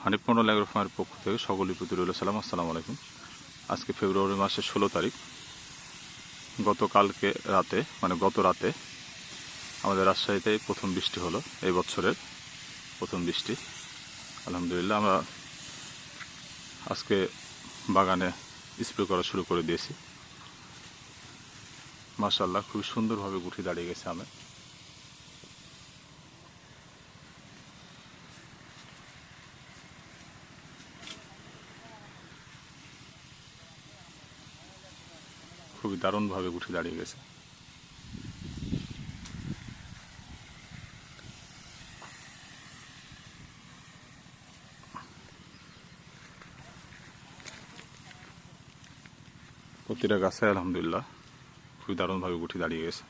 Hanif Mondal agro ফার্মের পক্ষ থেকে সকলের প্রতি রইল সালাম। আসসালামু আলাইকুম। আজকে ফেব্রুয়ারি মাসের 16 তারিখ। গত রাতে আমাদের রাজশাহীতে প্রথম বৃষ্টি হলো, এই বছরের প্রথম বৃষ্টি। আলহামদুলিল্লাহ আমরা আজকে বাগানে স্প্রে করা শুরু করে দিয়েছি। মাশাআল্লাহ খুব সুন্দরভাবে গুটি দাঁড়িয়ে গেছে আমে। খুবই দারুণভাবে গুটি দাঁড়িয়ে গেছে। প্রতিটা গাছে আলহামদুলিল্লাহ খুবই দারুণভাবে গুটি দাঁড়িয়ে গেছে।